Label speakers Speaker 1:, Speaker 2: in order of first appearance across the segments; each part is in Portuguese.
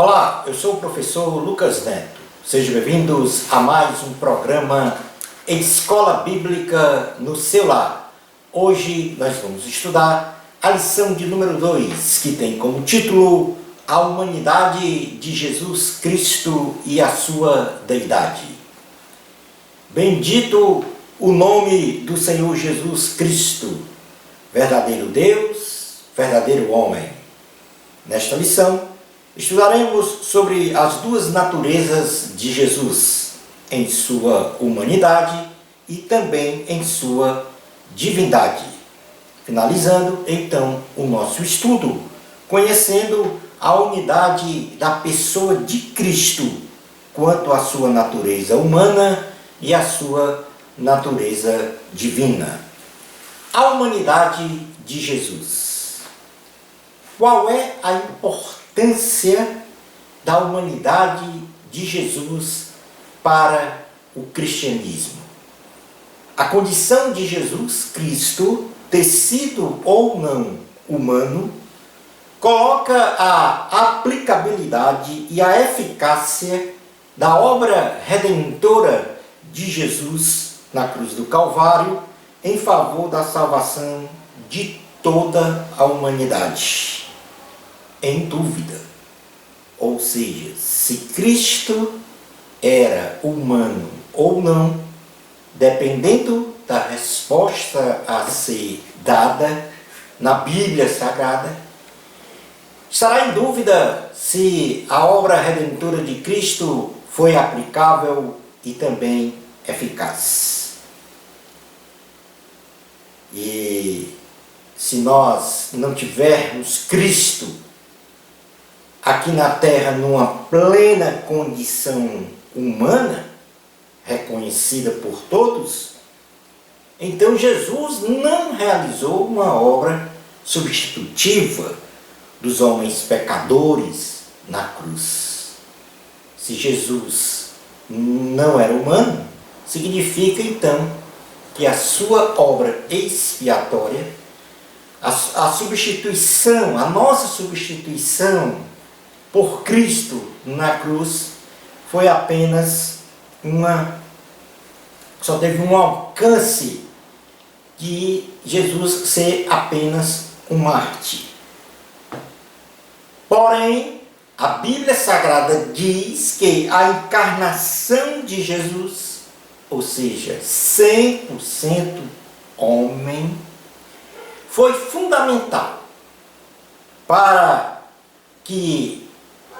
Speaker 1: Olá, eu sou o professor Lucas Neto. Sejam bem-vindos a mais um programa Escola Bíblica no seu lar. Hoje nós vamos estudar a lição de número 2, que tem como título A Humanidade de Jesus Cristo e a Sua Deidade. Bendito o nome do Senhor Jesus Cristo, verdadeiro Deus, verdadeiro homem. Nesta lição, estudaremos sobre as duas naturezas de Jesus, em sua humanidade e também em sua divindade. Finalizando, então, o nosso estudo, conhecendo a unidade da pessoa de Cristo, quanto à sua natureza humana e à sua natureza divina. A humanidade de Jesus. Qual é a importância da humanidade de Jesus para o cristianismo? A condição de Jesus Cristo, ter sido ou não humano, coloca a aplicabilidade e a eficácia da obra redentora de Jesus na cruz do Calvário em favor da salvação de toda a humanidade. Em dúvida. Ou seja, se Cristo era humano ou não, dependendo da resposta a ser dada na Bíblia Sagrada, estará em dúvida se a obra redentora de Cristo foi aplicável e também eficaz. E se nós não tivermos Cristo aqui na Terra numa plena condição humana, reconhecida por todos, então Jesus não realizou uma obra substitutiva dos homens pecadores na cruz. Se Jesus não era humano, significa então que a sua obra expiatória, a substituição, a nossa substituição por Cristo na cruz, foi apenas só teve um alcance de Jesus ser apenas um mártir. Porém, a Bíblia Sagrada diz que a encarnação de Jesus, ou seja, 100% homem, foi fundamental para que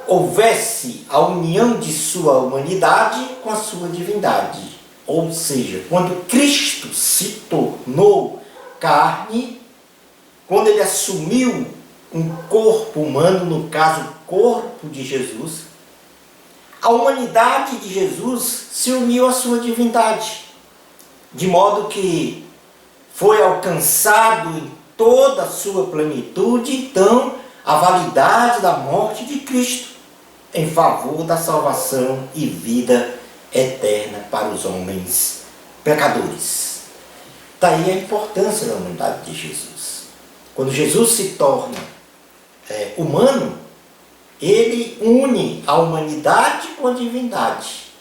Speaker 1: houvesse a união de sua humanidade com a sua divindade. Ou seja, quando Cristo se tornou carne, quando ele assumiu um corpo humano, no caso, o corpo de Jesus, a humanidade de Jesus se uniu à sua divindade, de modo que foi alcançado em toda a sua plenitude, então, a validade da morte de Cristo em favor da salvação e vida eterna para os homens pecadores. Daí a importância da humanidade de Jesus. Quando Jesus se torna humano, ele une a humanidade com a divindade.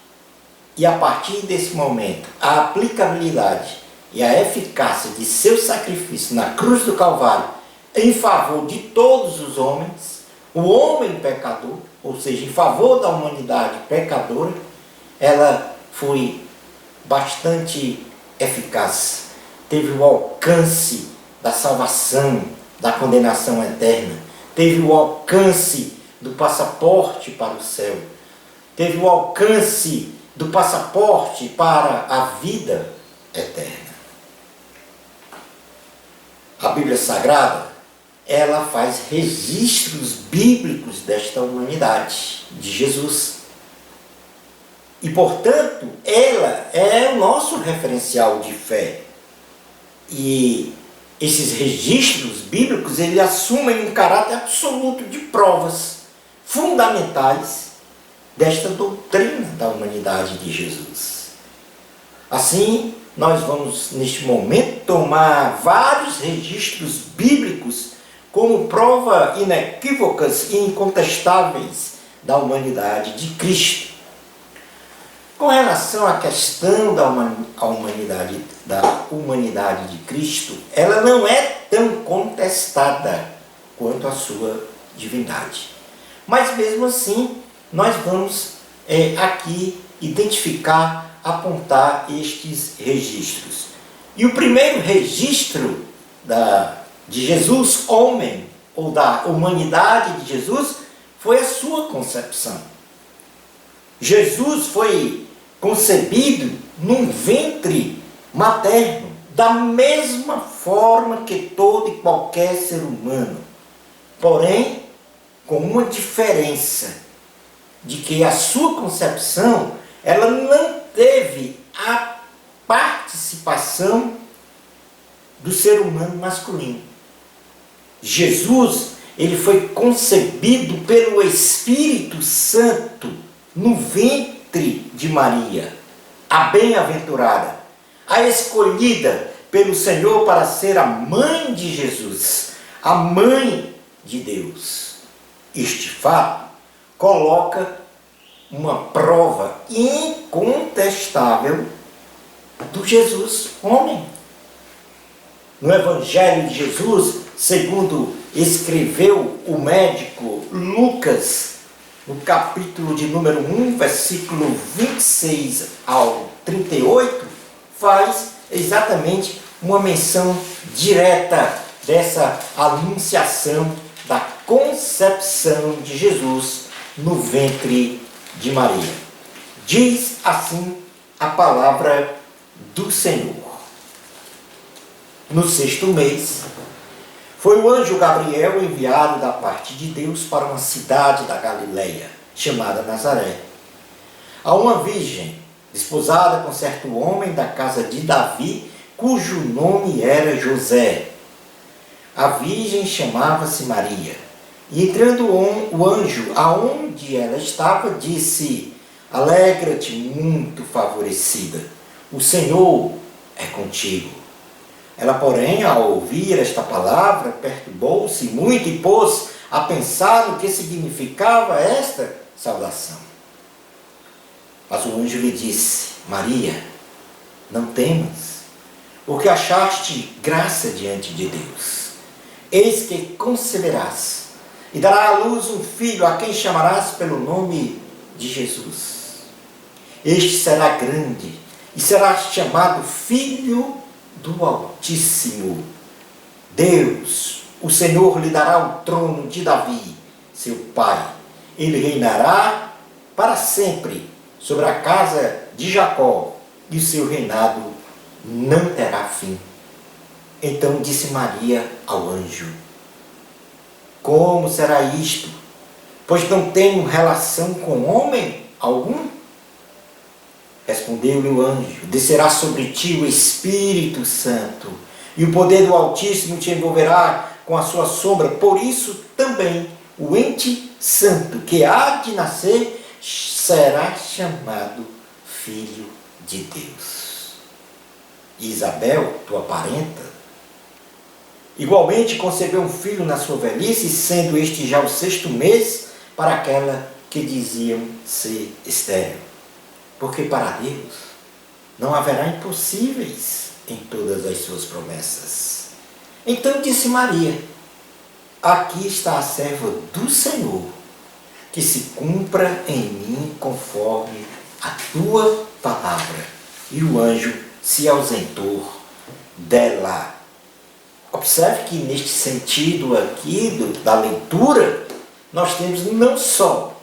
Speaker 1: E a partir desse momento, a aplicabilidade e a eficácia de seu sacrifício na cruz do Calvário em favor de todos os homens, o homem pecador, ou seja, em favor da humanidade pecadora, ela foi bastante eficaz. Teve o alcance da salvação, da condenação eterna. Teve o alcance do passaporte para o céu. Teve o alcance do passaporte para a vida eterna. A Bíblia Sagrada, ela faz registros bíblicos desta humanidade de Jesus. E, portanto, ela é o nosso referencial de fé. E esses registros bíblicos, eles assumem um caráter absoluto de provas fundamentais desta doutrina da humanidade de Jesus. Assim, nós vamos, neste momento, tomar vários registros bíblicos como prova inequívocas e incontestáveis da humanidade de Cristo. Com relação à questão da humanidade de Cristo, ela não é tão contestada quanto a sua divindade. Mas mesmo assim, nós vamos aqui identificar, apontar estes registros. E o primeiro registro de Jesus, homem, ou da humanidade de Jesus, foi a sua concepção. Jesus foi concebido num ventre materno, da mesma forma que todo e qualquer ser humano. Porém, com uma diferença, de que a sua concepção, ela não teve a participação do ser humano masculino. Jesus, ele foi concebido pelo Espírito Santo no ventre de Maria, a bem-aventurada, a escolhida pelo Senhor para ser a mãe de Jesus, a mãe de Deus. Este fato coloca uma prova incontestável do Jesus homem. No Evangelho de Jesus, segundo escreveu o médico Lucas, no capítulo de número 1, versículo 26 ao 38, faz exatamente uma menção direta dessa anunciação da concepção de Jesus no ventre de Maria. Diz assim a palavra do Senhor. No 6º mês, foi o anjo Gabriel enviado da parte de Deus para uma cidade da Galileia, chamada Nazaré, a uma virgem, desposada com certo homem da casa de Davi, cujo nome era José. A virgem chamava-se Maria. E entrando o anjo aonde ela estava, disse: alegra-te, muito favorecida, o Senhor é contigo. Ela, porém, ao ouvir esta palavra, perturbou-se muito e pôs a pensar no que significava esta saudação. Mas o anjo lhe disse: Maria, não temas, porque achaste graça diante de Deus. Eis que conceberás e dará à luz um filho, a quem chamarás pelo nome de Jesus. Este será grande e será chamado Filho do Altíssimo. Deus, o Senhor, lhe dará o trono de Davi, seu pai. Ele reinará para sempre sobre a casa de Jacó, e o seu reinado não terá fim. Então disse Maria ao anjo: como será isto? Pois não tenho relação com homem algum. Respondeu-lhe o anjo: descerá sobre ti o Espírito Santo, e o poder do Altíssimo te envolverá com a sua sombra. Por isso também o ente santo que há de nascer será chamado Filho de Deus. E Isabel, tua parenta, igualmente concebeu um filho na sua velhice, sendo este já o 6º mês para aquela que diziam ser estéril. Porque para Deus não haverá impossíveis em todas as suas promessas. Então disse Maria: aqui está a serva do Senhor, que se cumpra em mim conforme a tua palavra. E o anjo se ausentou dela. Observe que neste sentido aqui da leitura, nós temos não só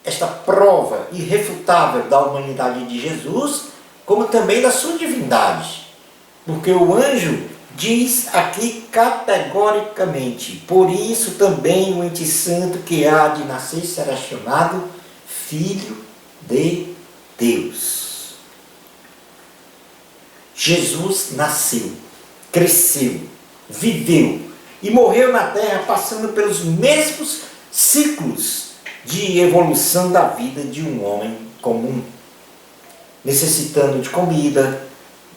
Speaker 1: esta prova irrefutável da humanidade de Jesus, como também da sua divindade. Porque o anjo diz aqui categoricamente: por isso também o ente santo que há de nascer será chamado Filho de Deus. Jesus nasceu, cresceu, viveu e morreu na terra, passando pelos mesmos ciclos de evolução da vida de um homem comum, necessitando de comida,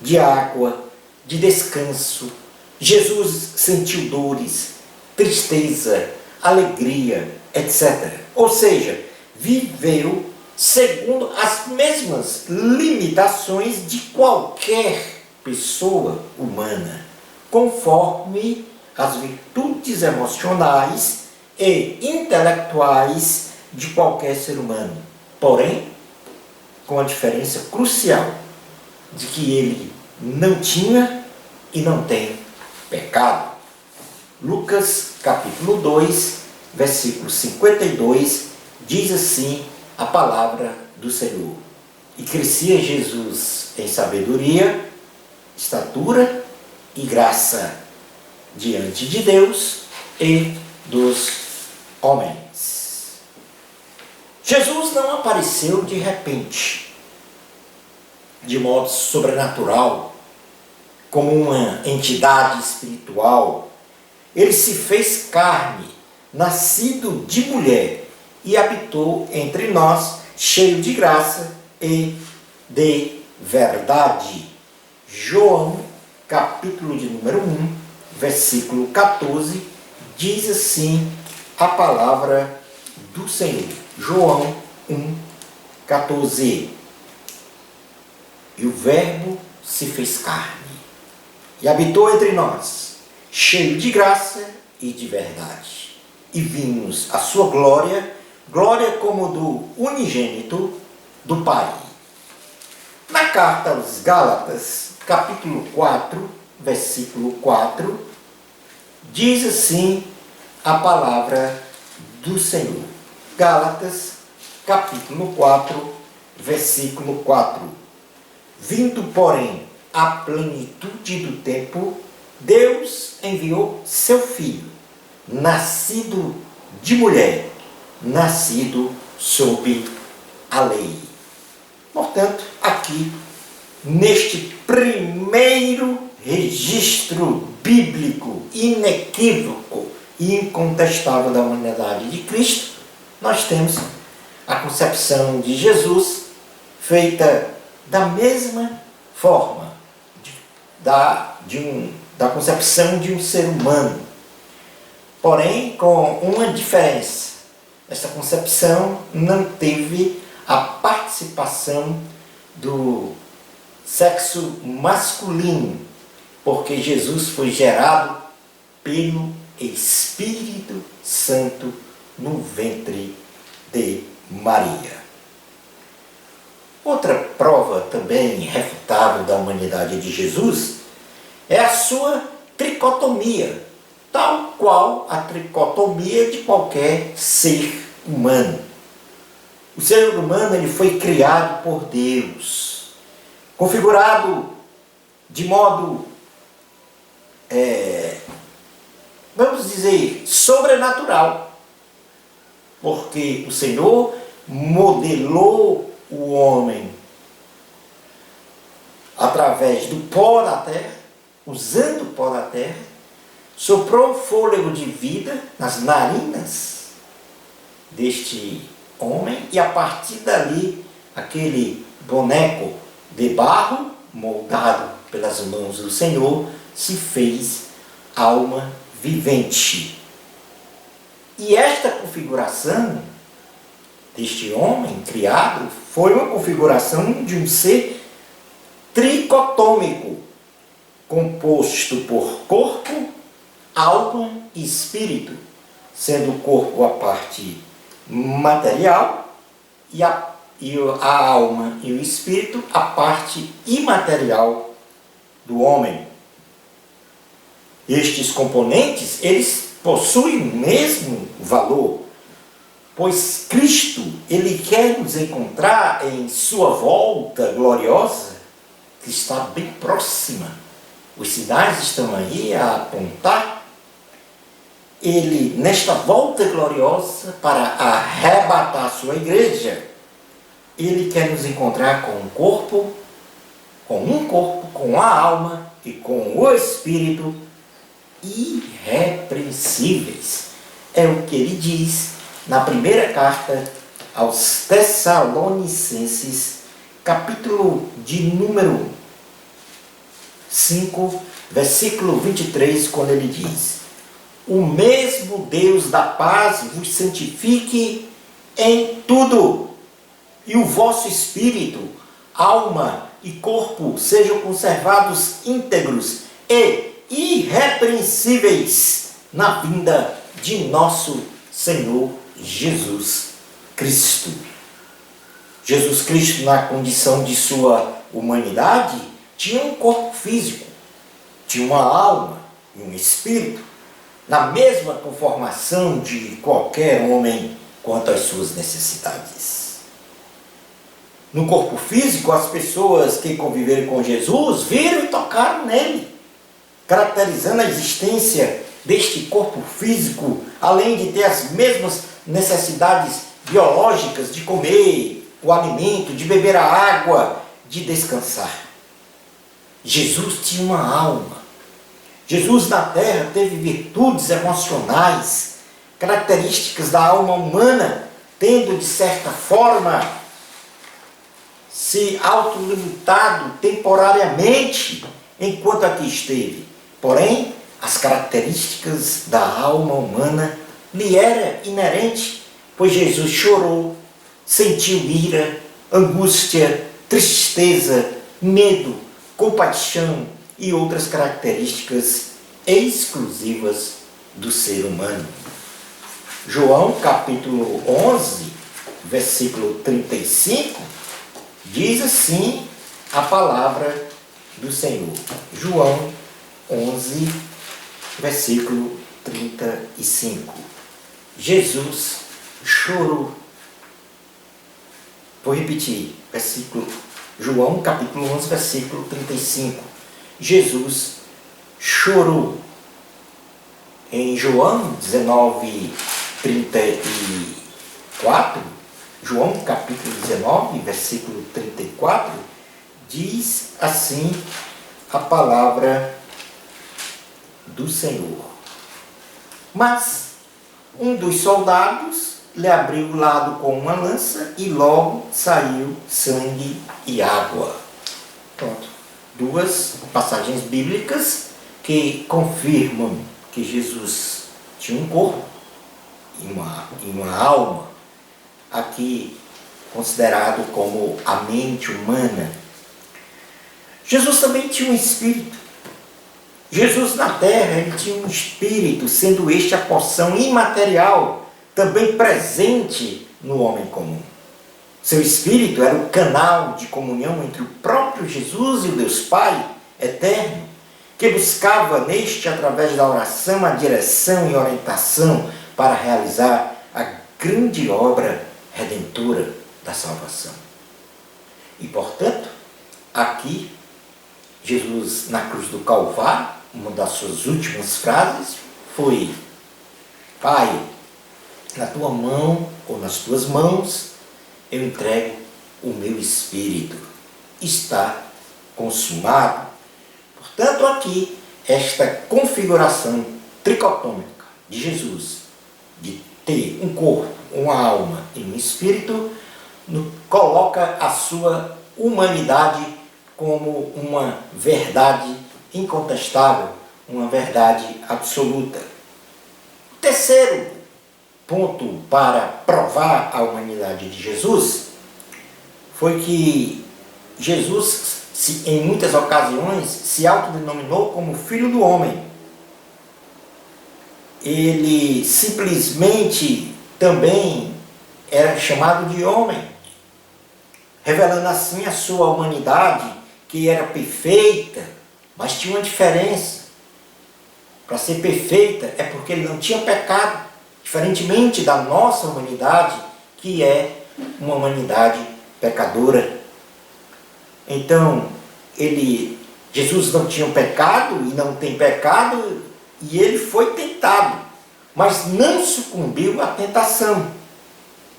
Speaker 1: de água, de descanso. Jesus sentiu dores, tristeza, alegria, etc. Ou seja, viveu segundo as mesmas limitações de qualquer pessoa humana, conforme as virtudes emocionais e intelectuais de qualquer ser humano. Porém, com a diferença crucial de que ele não tinha e não tem pecado. Lucas capítulo 2, versículo 52, diz assim a palavra do Senhor: e crescia Jesus em sabedoria, estatura e graça diante de Deus e dos homens. Jesus não apareceu de repente, de modo sobrenatural, como uma entidade espiritual. Ele se fez carne, nascido de mulher, e habitou entre nós, cheio de graça e de verdade. João, capítulo de número 1, versículo 14, diz assim a palavra do Senhor. João 1, 14. E o Verbo se fez carne e habitou entre nós, cheio de graça e de verdade. E vimos a sua glória, glória como do unigênito do Pai. Na carta aos Gálatas, capítulo 4, versículo 4, diz assim a palavra do Senhor. Gálatas, capítulo 4, versículo 4. Vindo, porém, a plenitude do tempo, Deus enviou seu Filho, nascido de mulher, nascido sob a lei. Portanto, aqui, neste primeiro registro bíblico inequívoco e incontestável da humanidade de Cristo, nós temos a concepção de Jesus feita da mesma forma da concepção de um ser humano, porém com uma diferença. Essa concepção não teve a participação do sexo masculino, porque Jesus foi gerado pelo Espírito Santo no ventre de Maria. Outra prova também irrefutável da humanidade de Jesus é a sua tricotomia, tal qual a tricotomia de qualquer ser humano. O ser humano ele foi criado por Deus, configurado de modo, vamos dizer, sobrenatural, porque o Senhor modelou o homem através do pó da terra, usando o pó da terra, soprou fôlego de vida nas narinas deste homem, e a partir dali, aquele boneco de barro, moldado pelas mãos do Senhor, se fez alma vivente. E esta configuração deste homem criado foi uma configuração de um ser tricotômico, composto por corpo, alma e espírito, sendo o corpo a parte material e a alma e o espírito a parte imaterial do homem. Estes componentes, eles possuem o mesmo valor, pois Cristo, ele quer nos encontrar em sua volta gloriosa, que está bem próxima. Os sinais estão aí a apontar. Ele, nesta volta gloriosa, para arrebatar a sua igreja, ele quer nos encontrar com um corpo, com a alma e com o espírito irrepreensíveis. É o que ele diz na primeira carta aos Tessalonicenses, capítulo de número 5, versículo 23, quando ele diz: o mesmo Deus da paz vos santifique em tudo, e o vosso espírito, alma e corpo sejam conservados íntegros e irrepreensíveis na vinda de nosso Senhor Jesus Cristo. Jesus Cristo, na condição de sua humanidade, tinha um corpo físico, tinha uma alma e um espírito, na mesma conformação de qualquer homem quanto às suas necessidades. No corpo físico, as pessoas que conviveram com Jesus viram e tocaram nele, caracterizando a existência deste corpo físico, além de ter as mesmas necessidades biológicas de comer o alimento, de beber a água, de descansar. Jesus tinha uma alma. Jesus na terra teve virtudes emocionais, características da alma humana, tendo de certa forma se autolimitado temporariamente enquanto aqui esteve. Porém, as características da alma humana lhe era inerente, pois Jesus chorou, sentiu ira, angústia, tristeza, medo, compaixão e outras características exclusivas do ser humano. João capítulo 11, versículo 35, diz assim a palavra do Senhor. João 11, versículo 35. Jesus chorou. Vou repetir, João capítulo 11, versículo 35. Jesus chorou. Em João 19, 34, João capítulo 19, versículo 34, diz assim a palavra do Senhor. Mas um dos soldados lhe abriu o lado com uma lança e logo saiu sangue e água. Pronto. Duas passagens bíblicas que confirmam que Jesus tinha um corpo e uma alma, aqui considerado como a mente humana. Jesus também tinha um espírito. Jesus na terra, ele tinha um espírito, sendo este a porção imaterial, também presente no homem comum. Seu espírito era o canal de comunhão entre o próprio Jesus e o Deus Pai eterno, que buscava neste, através da oração, a direção e orientação para realizar a grande obra redentora da salvação. E, portanto, aqui, Jesus, na cruz do Calvário, uma das suas últimas frases foi: Pai, na tua mão ou nas tuas mãos eu entrego o meu espírito. Está consumado. Portanto, aqui, esta configuração tricotômica de Jesus, de ter um corpo, uma alma e um espírito, coloca a sua humanidade como uma verdade incontestável, uma verdade absoluta. O terceiro ponto para provar a humanidade de Jesus foi que Jesus, em muitas ocasiões, se autodenominou como Filho do Homem. Ele simplesmente também era chamado de homem, revelando assim a sua humanidade, que era perfeita, mas tinha uma diferença. Para ser perfeita é porque ele não tinha pecado, diferentemente da nossa humanidade, que é uma humanidade pecadora. Então, Jesus não tinha pecado e não tem pecado, e ele foi tentado, mas não sucumbiu à tentação,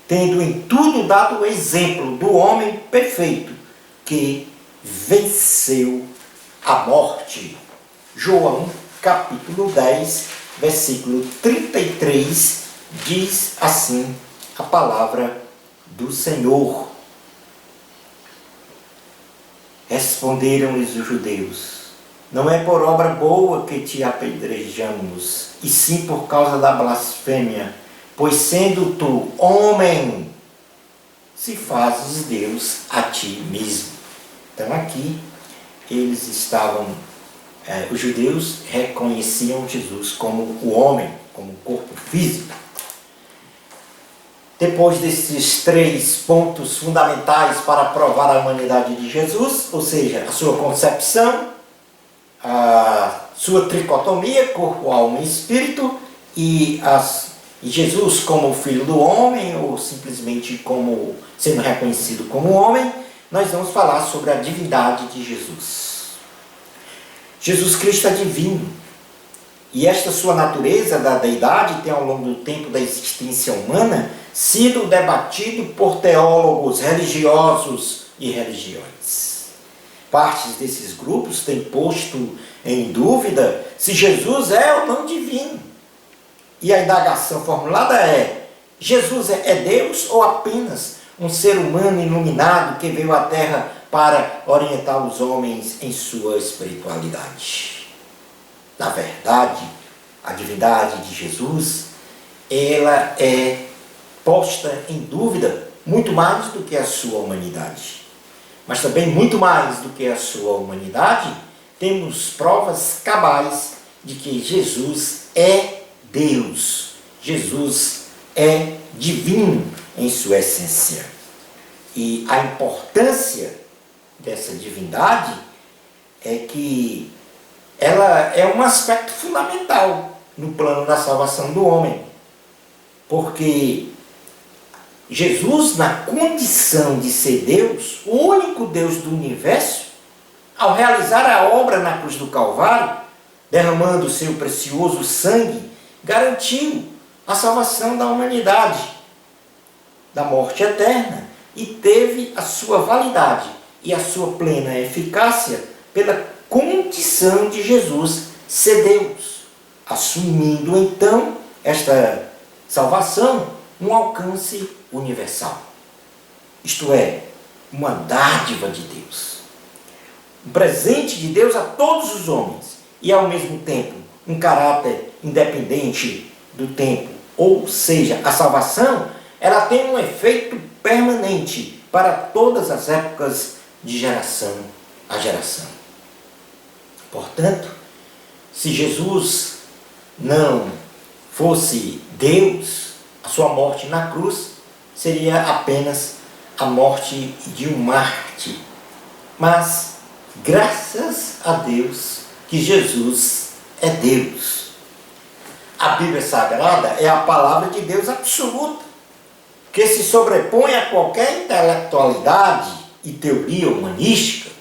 Speaker 1: tendo em tudo dado o exemplo do homem perfeito, que venceu a morte. João capítulo 10, versículo 33, diz assim a palavra do Senhor. Responderam-lhes os judeus: não é por obra boa que te apedrejamos, e sim por causa da blasfêmia, Pois sendo tu homem, se fazes Deus a ti mesmo. Então aqui eles estavam, os judeus reconheciam Jesus como o homem, como o corpo físico. Depois desses 3 pontos fundamentais para provar a humanidade de Jesus, ou seja, a sua concepção, a sua tricotomia, corpo, alma e espírito, e Jesus como o Filho do Homem, ou simplesmente como sendo reconhecido como homem, nós vamos falar sobre a divindade de Jesus. Jesus Cristo é divino, e esta sua natureza da deidade tem ao longo do tempo da existência humana sido debatido por teólogos religiosos e religiões. Partes desses grupos têm posto em dúvida se Jesus é ou não divino. E a indagação formulada é: Jesus é Deus ou apenas um ser humano iluminado que veio à Terra para orientar os homens em sua espiritualidade? Na verdade, a divindade de Jesus, ela é posta em dúvida muito mais do que a sua humanidade. Mas também muito mais do que a sua humanidade, temos provas cabais de que Jesus é Deus. Jesus é divino em sua essência. E a importância dessa divindade é que ela é um aspecto fundamental no plano da salvação do homem. Porque Jesus, na condição de ser Deus, o único Deus do universo, ao realizar a obra na cruz do Calvário, derramando o seu precioso sangue, garantiu a salvação da humanidade da morte eterna e teve a sua validade e a sua plena eficácia pela condição de Jesus ser Deus, assumindo então esta salvação um alcance universal. Isto é, uma dádiva de Deus. Um presente de Deus a todos os homens e, ao mesmo tempo, um caráter independente do tempo. Ou seja, a salvação, ela tem um efeito permanente para todas as épocas de geração a geração. Portanto, se Jesus não fosse Deus, a sua morte na cruz seria apenas a morte de um mártir. Mas, graças a Deus, que Jesus é Deus. A Bíblia Sagrada é a palavra de Deus absoluta, que se sobrepõe a qualquer intelectualidade e teoria humanística.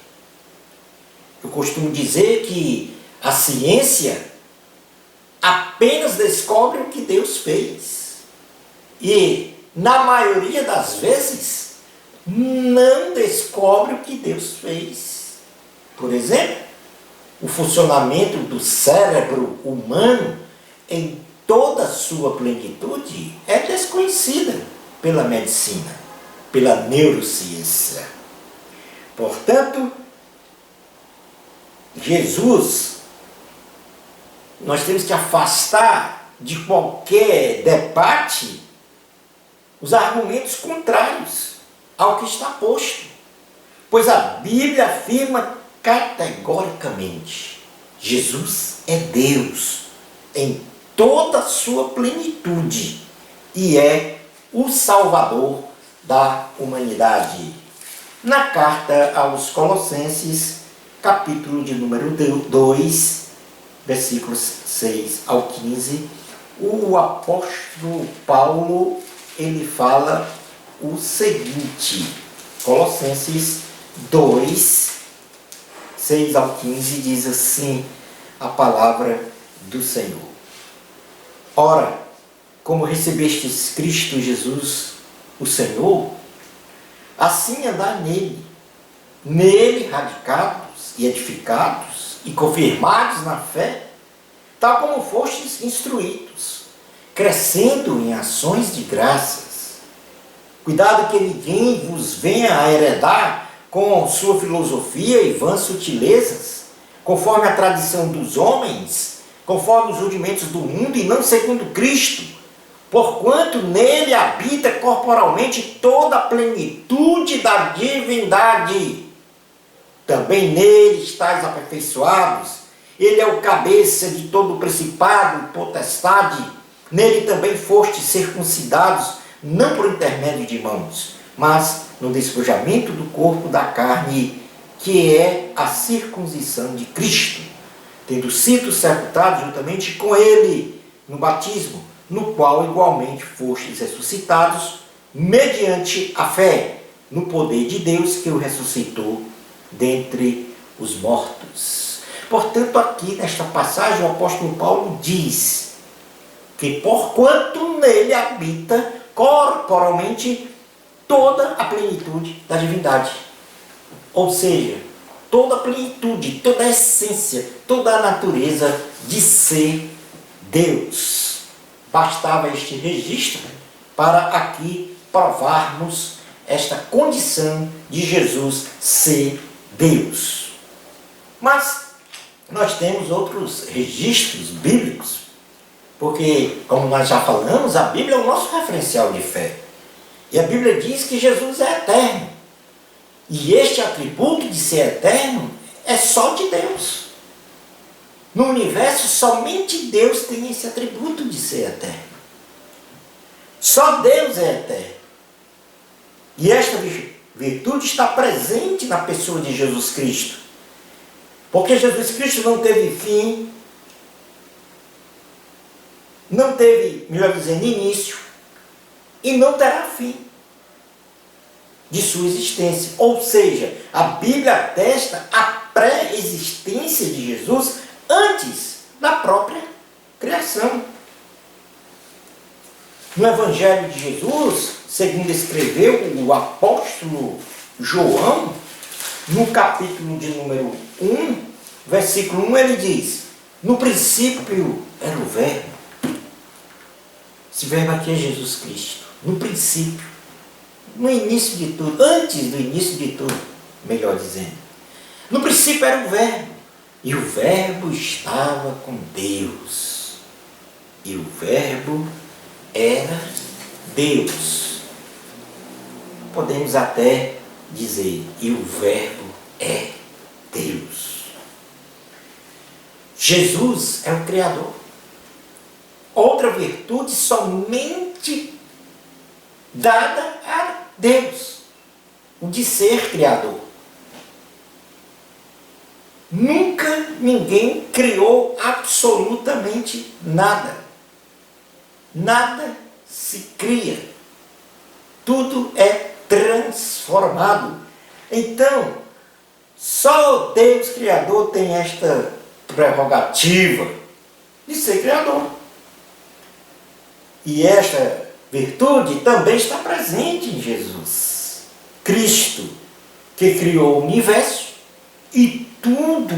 Speaker 1: Eu costumo dizer que a ciência apenas descobre o que Deus fez. E, na maioria das vezes, não descobre o que Deus fez. Por exemplo, o funcionamento do cérebro humano em toda a sua plenitude é desconhecida pela medicina, pela neurociência. Portanto, Jesus, nós temos que afastar de qualquer debate os argumentos contrários ao que está posto. Pois a Bíblia afirma categoricamente: Jesus é Deus em toda a sua plenitude e é o Salvador da humanidade. Na carta aos Colossenses, capítulo de número 2, versículos 6 ao 15, o apóstolo Paulo, ele fala o seguinte, Colossenses 2, 6 ao 15, diz assim a palavra do Senhor. Ora, como recebestes Cristo Jesus, o Senhor, assim andai nele radicados e edificados e confirmados na fé, tal como fostes instruídos, crescendo em ações de graças. Cuidado que ninguém vos venha a heredar com sua filosofia e vãs sutilezas, conforme a tradição dos homens, conforme os rudimentos do mundo e não segundo Cristo, porquanto nele habita corporalmente toda a plenitude da divindade. Também nele estáis aperfeiçoados. Ele é o cabeça de todo o principado e potestade. Nele também fostes circuncidados, não por intermédio de mãos, mas no despojamento do corpo da carne, que é a circuncisão de Cristo, tendo sido sepultados juntamente com ele no batismo, no qual igualmente fostes ressuscitados, mediante a fé, no poder de Deus que o ressuscitou dentre os mortos. Portanto, aqui nesta passagem, o apóstolo Paulo diz que porquanto nele habita corporalmente toda a plenitude da divindade. Ou seja, toda a plenitude, toda a essência, toda a natureza de ser Deus. Bastava este registro para aqui provarmos esta condição de Jesus ser Deus. Mas nós temos outros registros bíblicos, porque, como nós já falamos, a Bíblia é o nosso referencial de fé. E a Bíblia diz que Jesus é eterno. E este atributo de ser eterno é só de Deus. No universo, somente Deus tem esse atributo de ser eterno. Só Deus é eterno. E esta virtude está presente na pessoa de Jesus Cristo. Porque Jesus Cristo não teve fim, não teve, melhor dizendo, início, e não terá fim de sua existência. Ou seja, a Bíblia atesta a pré-existência de Jesus antes da própria criação. No Evangelho de Jesus, segundo escreveu o apóstolo João, no capítulo de número 1, versículo 1, ele diz: no princípio era o Verbo. Esse Verbo aqui é Jesus Cristo. No princípio, no início de tudo, antes do início de tudo, melhor dizendo. No princípio era o Verbo, e o Verbo estava com Deus. E o Verbo era Deus. Podemos até dizer, e o Verbo é Deus. Jesus é o Criador. Outra virtude somente dada a Deus, o de ser Criador. Nunca ninguém criou absolutamente nada. Nada se cria. Tudo é transformado. Então, só Deus Criador tem esta prerrogativa de ser Criador. E esta virtude também está presente em Jesus Cristo, que criou o universo e tudo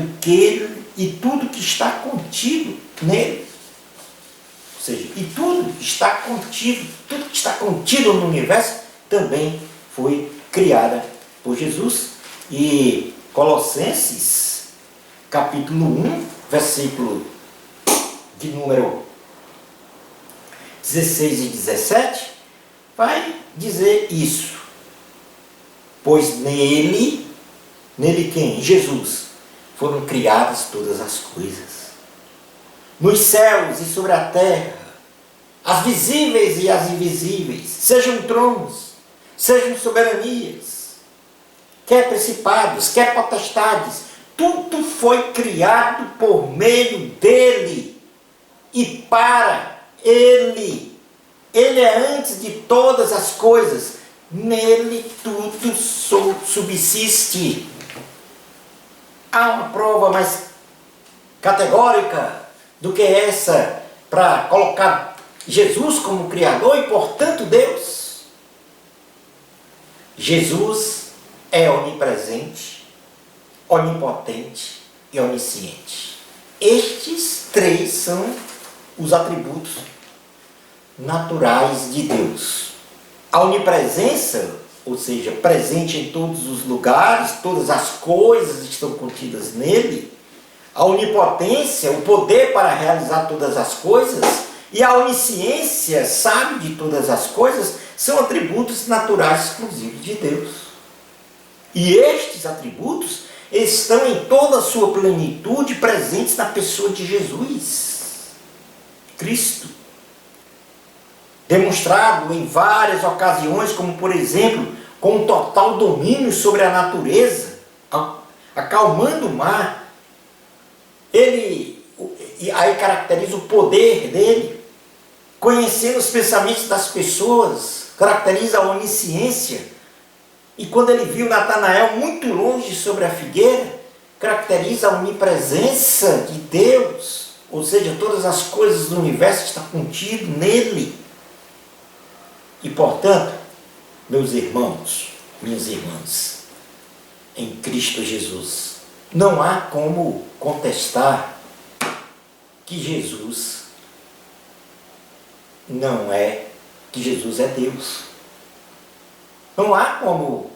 Speaker 1: que está contido nele. Ou seja, e tudo que está contido no universo também foi criada por Jesus. E Colossenses, capítulo 1, versículo de número 16 e 17, vai dizer isso. Pois nele quem? Jesus, foram criadas todas as coisas. Nos céus e sobre a terra, as visíveis e as invisíveis, sejam tronos, sejam soberanias, quer principados, quer potestades, tudo foi criado por meio dele e para ele. Ele é antes de todas as coisas, nele tudo subsiste. Há uma prova mais categórica do que essa para colocar Jesus como Criador e, portanto, Deus? Jesus é onipresente, onipotente e onisciente. Estes três são os atributos naturais de Deus. A onipresença, ou seja, presente em todos os lugares, todas as coisas estão contidas nele. A onipotência, o poder para realizar todas as coisas. E a onisciência, sabe de todas as coisas, são atributos naturais exclusivos de Deus. E estes atributos estão em toda a sua plenitude presentes na pessoa de Jesus Cristo, demonstrado em várias ocasiões, como por exemplo, com um total domínio sobre a natureza, acalmando o mar. Ele aí caracteriza o poder dele, conhecendo os pensamentos das pessoas, caracteriza a onisciência. E quando ele viu Natanael muito longe sobre a figueira, caracteriza a onipresença de Deus, ou seja, todas as coisas do universo estão contidas nele. E portanto, meus irmãos, minhas irmãs, em Cristo Jesus, não há como contestar que Jesus que Jesus é Deus. Não há como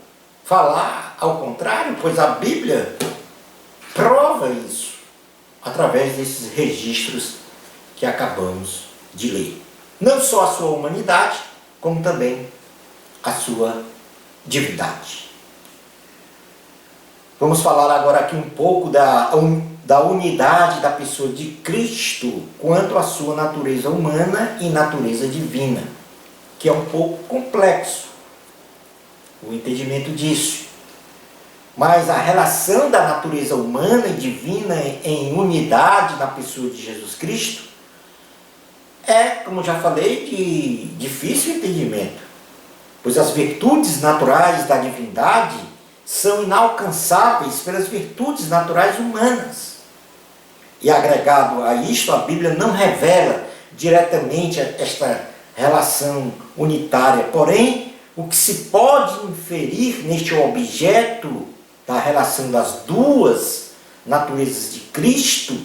Speaker 1: falar ao contrário, pois a Bíblia prova isso através desses registros que acabamos de ler. Não só a sua humanidade, como também a sua divindade. Vamos falar agora aqui um pouco da unidade da pessoa de Cristo quanto à sua natureza humana e natureza divina, que é um pouco complexo o entendimento disso. Mas a relação da natureza humana e divina em unidade na pessoa de Jesus Cristo é, como já falei, de difícil entendimento, pois as virtudes naturais da divindade são inalcançáveis pelas virtudes naturais humanas. E agregado a isto, a Bíblia não revela diretamente esta relação unitária, porém, o que se pode inferir neste objeto da relação das duas naturezas de Cristo,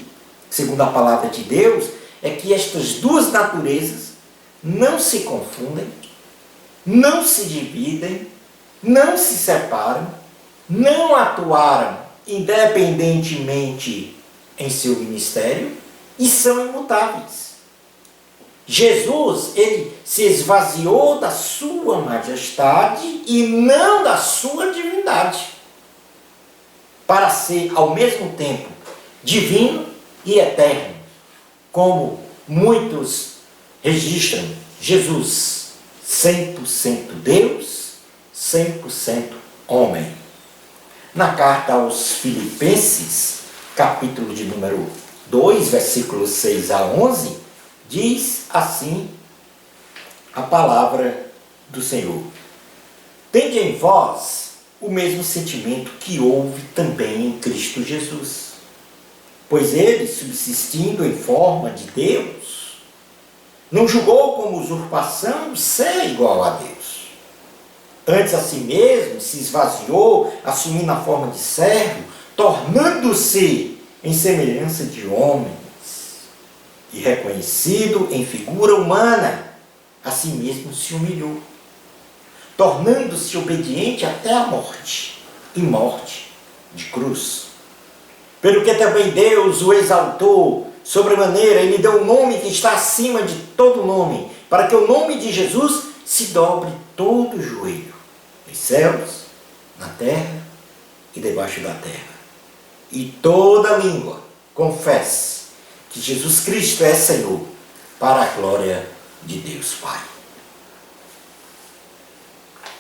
Speaker 1: segundo a palavra de Deus, é que estas duas naturezas não se confundem, não se dividem, não se separam, não atuaram independentemente em seu ministério e são imutáveis. Jesus, ele se esvaziou da sua majestade e não da sua divindade, para ser ao mesmo tempo divino e eterno, como muitos registram. Jesus, 100% Deus, 100% homem. Na carta aos Filipenses, capítulo de número 2, versículos 6 a 11, diz assim a palavra do Senhor: tende em vós o mesmo sentimento que houve também em Cristo Jesus, pois ele, subsistindo em forma de Deus, não julgou como usurpação ser igual a Deus. Antes a si mesmo se esvaziou, assumindo a forma de servo, tornando-se em semelhança de homens, e reconhecido em figura humana, a si mesmo se humilhou, tornando-se obediente até a morte, e morte de cruz. Pelo que também Deus o exaltou sobremaneira, e lhe deu um nome que está acima de todo nome, para que o nome de Jesus se dobre todo o joelho, nos céus, na terra e debaixo da terra, e toda língua confesse que Jesus Cristo é Senhor, para a glória de Deus Pai.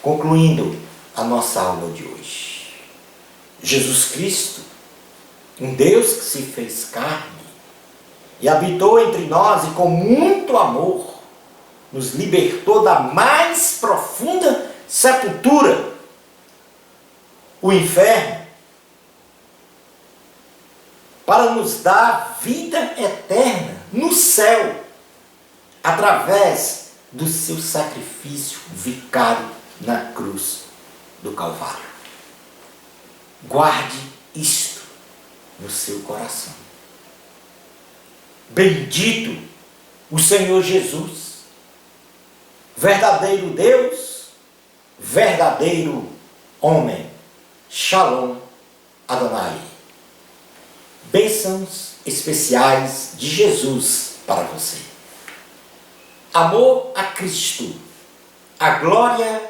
Speaker 1: Concluindo a nossa aula de hoje, Jesus Cristo, um Deus que se fez carne e habitou entre nós e com muito amor nos libertou da mais profunda sepultura, o inferno, para nos dar vida eterna no céu, através do seu sacrifício vicário na cruz do Calvário. Guarde isto no seu coração. Bendito o Senhor Jesus, verdadeiro Deus, verdadeiro homem. Shalom Adonai. Bênçãos especiais de Jesus para você. Amor a Cristo. A glória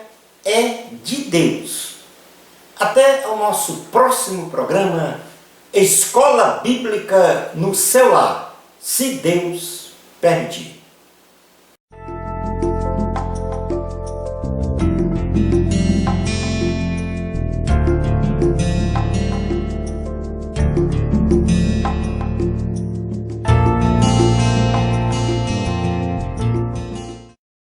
Speaker 1: é de Deus. Até o nosso próximo programa, Escola Bíblica no seu lar, se Deus permitir.